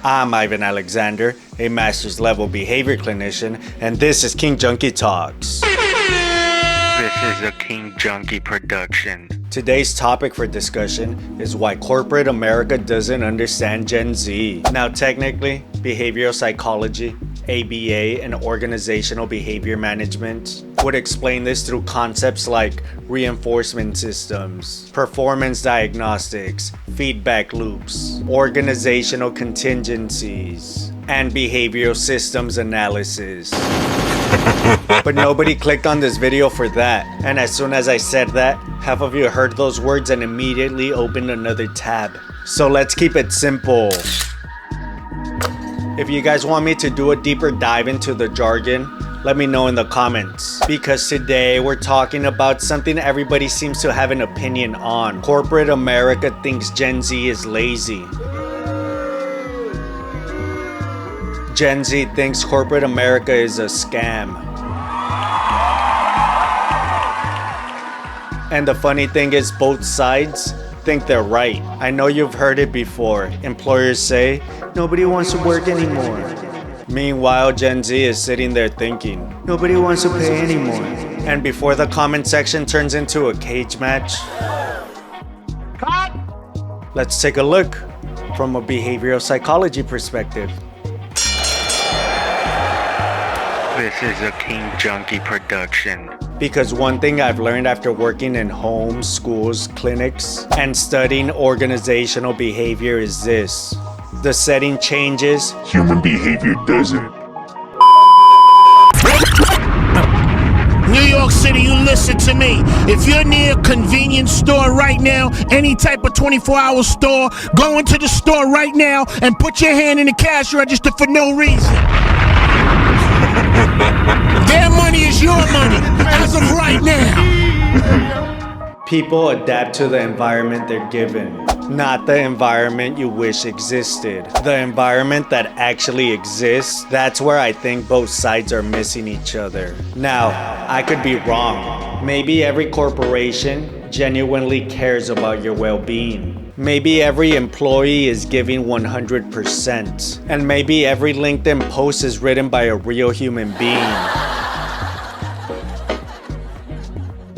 I'm Ivan Alexander, a master's level behavior clinician, and this is King Junkie Talks. This is a King Junkie production. Today's topic for discussion is why corporate America doesn't understand Gen Z. Now, technically, behavioral psychology, ABA, and organizational behavior management would explain this through concepts like reinforcement systems, performance diagnostics, feedback loops, organizational contingencies, and behavioral systems analysis. But nobody clicked on this video for that. And as soon as I said that, half of you heard those words and immediately opened another tab. So let's keep it simple. If you guys want me to do a deeper dive into the jargon, let me know in the comments. Because today we're talking about something everybody seems to have an opinion on. Corporate America thinks Gen Z is lazy. Gen Z thinks corporate America is a scam. And the funny thing is, both sides think they're right. I know you've heard it before. Employers say, nobody wants to work anymore. Meanwhile, Gen Z is sitting there thinking, nobody wants to pay anymore. And before the comment section turns into a cage match, let's take a look from a behavioral psychology perspective. This is a King Junkie production. Because one thing I've learned after working in homes, schools, clinics, and studying organizational behavior is this. The setting changes, human behavior doesn't. New York City, you listen to me. If you're near a convenience store right now, any type of 24-hour store, go into the store right now and put your hand in the cash register for no reason. Their money is your money, as of right now. People adapt to the environment they're given, not the environment you wish existed. The environment that actually exists, that's where I think both sides are missing each other. Now, I could be wrong. Maybe every corporation genuinely cares about your well-being. Maybe every employee is giving 100%. And maybe every LinkedIn post is written by a real human being.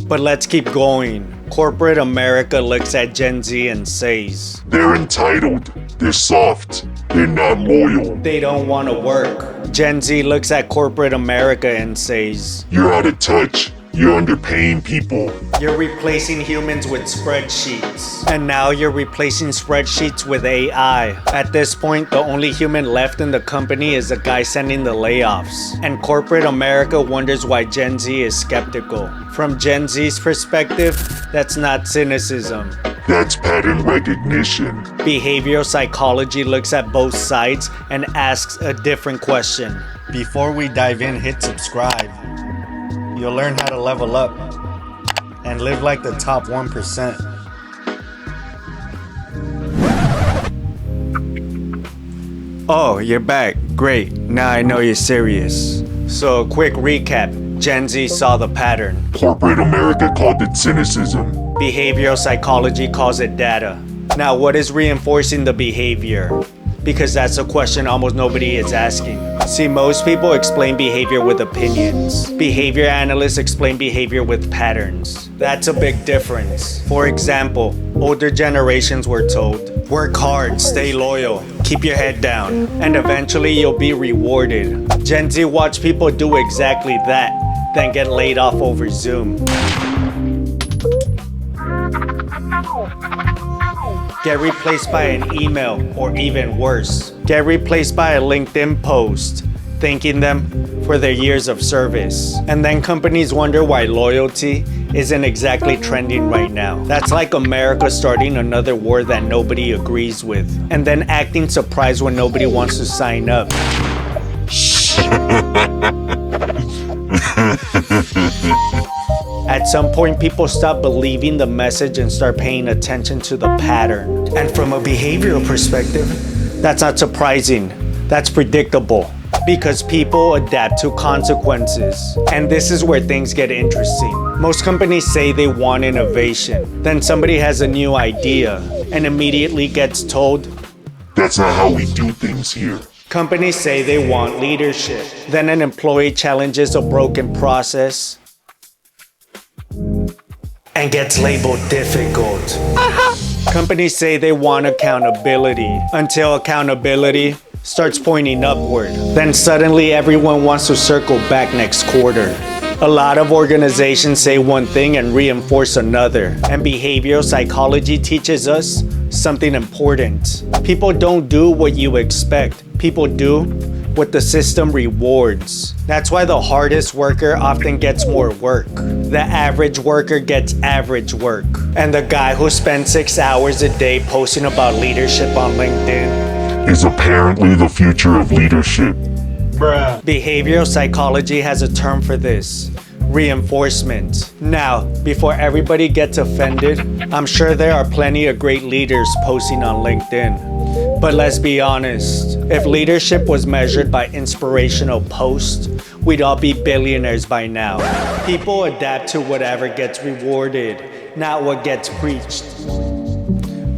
But let's keep going. Corporate America looks at Gen Z and says, they're entitled, they're soft, they're not loyal. They don't want to work. Gen Z looks at corporate America and says, you're out of touch. You're underpaying people. You're replacing humans with spreadsheets. And now you're replacing spreadsheets with AI. At this point, the only human left in the company is the guy sending the layoffs. And corporate America wonders why Gen Z is skeptical. From Gen Z's perspective, that's not cynicism. That's pattern recognition. Behavioral psychology looks at both sides and asks a different question. Before we dive in, hit subscribe. You'll learn how to level up and live like the top 1%. Oh, you're back. Great. Now I know you're serious. So, a quick recap. Gen Z saw the pattern. Corporate America called it cynicism. Behavioral psychology calls it data. Now, what is reinforcing the behavior? Because that's a question almost nobody is asking. See, most people explain behavior with opinions. Behavior analysts explain behavior with patterns. That's a big difference. For example, older generations were told, work hard, stay loyal, keep your head down, and eventually you'll be rewarded. Gen Z watch people do exactly that, then get laid off over Zoom. Get replaced by an email, or even worse, get replaced by a LinkedIn post, thanking them for their years of service. And then companies wonder why loyalty isn't exactly trending right now. That's like America starting another war that nobody agrees with, and then acting surprised when nobody wants to sign up. At some point, people stop believing the message and start paying attention to the pattern. And from a behavioral perspective, that's not surprising. That's predictable. Because people adapt to consequences. And this is where things get interesting. Most companies say they want innovation. Then somebody has a new idea and immediately gets told, That's not how we do things here. Companies say they want leadership. Then an employee challenges a broken process and gets labeled difficult. Companies say they want accountability until accountability starts pointing upward. Then suddenly everyone wants to circle back next quarter. A lot of organizations say one thing and reinforce another. And behavioral psychology teaches us something important. People don't do what you expect. People do what the system rewards. That's why the hardest worker often gets more work. The average worker gets average work. And the guy who spends 6 hours a day posting about leadership on LinkedIn Is apparently the future of leadership. Bruh. Behavioral psychology has a term for this. Reinforcement. Now, before everybody gets offended, I'm sure there are plenty of great leaders posting on LinkedIn. But let's be honest, if leadership was measured by inspirational posts, we'd all be billionaires by now. People adapt to whatever gets rewarded, not what gets preached.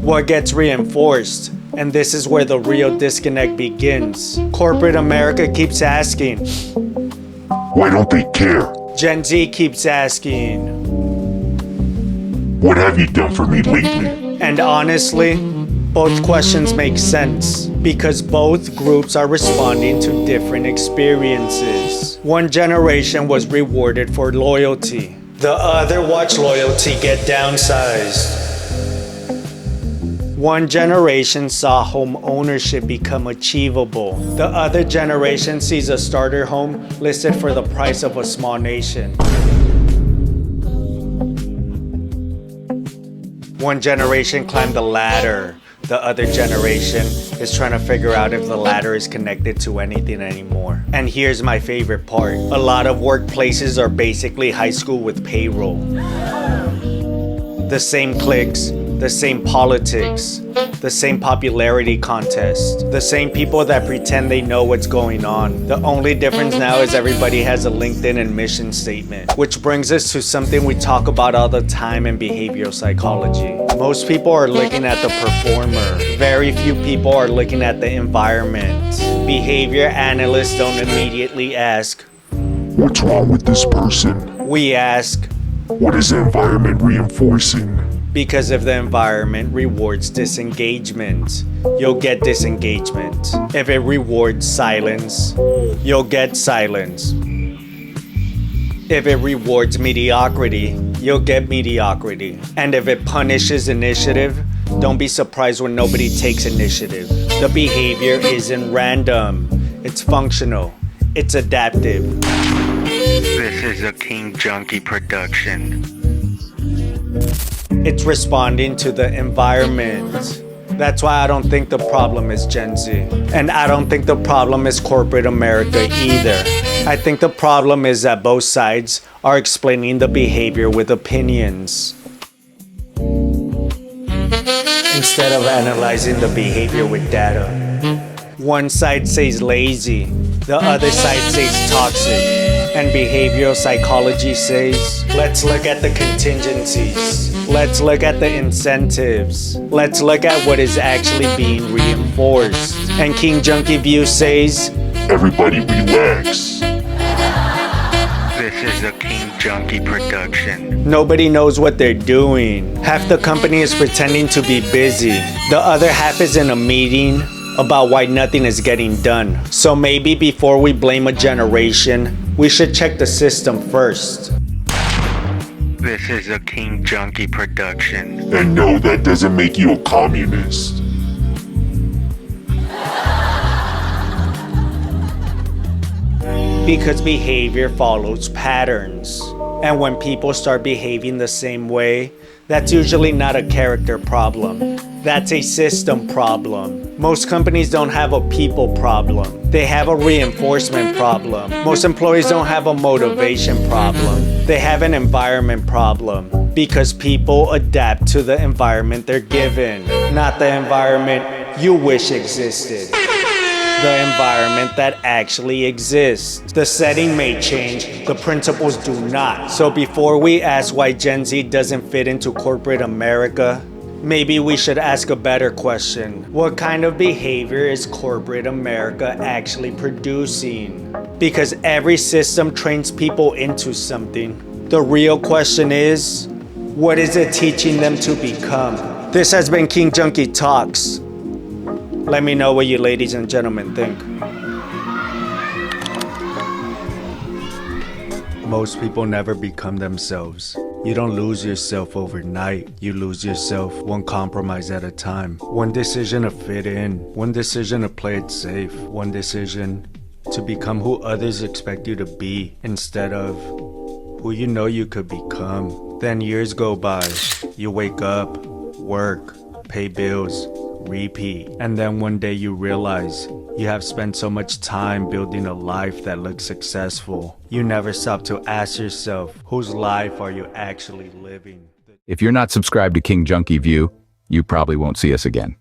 What gets reinforced. And this is where the real disconnect begins. Corporate America keeps asking. Why don't they care? Gen Z keeps asking. What have you done for me lately? And honestly, both questions make sense because both groups are responding to different experiences. One generation was rewarded for loyalty. The other watched loyalty get downsized. One generation saw home ownership become achievable. The other generation sees a starter home listed for the price of a small nation. One generation climbed the ladder. The other generation is trying to figure out if the ladder is connected to anything anymore. And here's my favorite part. A lot of workplaces are basically high school with payroll. The same cliques, the same politics, the same popularity contest, the same people that pretend they know what's going on. The only difference now is everybody has a LinkedIn and mission statement. Which brings us to something we talk about all the time in behavioral psychology. Most people are looking at the performer. Very few people are looking at the environment. Behavior analysts don't immediately ask, What's wrong with this person? we ask, What is the environment reinforcing? because if the environment rewards disengagement, you'll get disengagement. If it rewards silence, you'll get silence. If it rewards mediocrity, you'll get mediocrity. And if it punishes initiative, don't be surprised when nobody takes initiative. The behavior isn't random. It's functional. It's adaptive. This is a King Junkie production. It's responding to the environment. That's why I don't think the problem is Gen Z. And I don't think the problem is corporate America either. I think the problem is that both sides are explaining the behavior with opinions instead of analyzing the behavior with data. One side says lazy, the other side says toxic. And behavioral psychology says, let's look at the contingencies. Let's look at the incentives. Let's look at what is actually being reinforced. And King Junkie View says, Everybody relax. This is a King Junkie production. nobody knows what they're doing. Half the company is pretending to be busy. The other half is in a meeting about why nothing is getting done. So maybe before we blame a generation, we should check the system first. This is a King Junkie production. And no, that doesn't make you a communist. Because behavior follows patterns. And when people start behaving the same way, that's usually not a character problem. That's a system problem. Most companies don't have a people problem. They have a reinforcement problem. Most employees don't have a motivation problem. They have an environment problem. Because people adapt to the environment they're given, not the environment you wish existed. The environment that actually exists. The setting may change, the principles do not. So before we ask why Gen Z doesn't fit into corporate America, Maybe we should ask a better question. What kind of behavior is corporate America actually producing? Because every system trains people into something. The real question is, what is it teaching them to become? This has been King Junkie Talks. Let me know what you ladies and gentlemen think. Most people never become themselves. You don't lose yourself overnight. You lose yourself one compromise at a time. One decision to fit in. One decision to play it safe. One decision to become who others expect you to be instead of who you know you could become. Then years go by. You wake up, work, pay bills, repeat. And then one day you realize you have spent so much time building a life that looks successful. You never stop to ask yourself, whose life are you actually living? If you're not subscribed to King Junkie View, you probably won't see us again.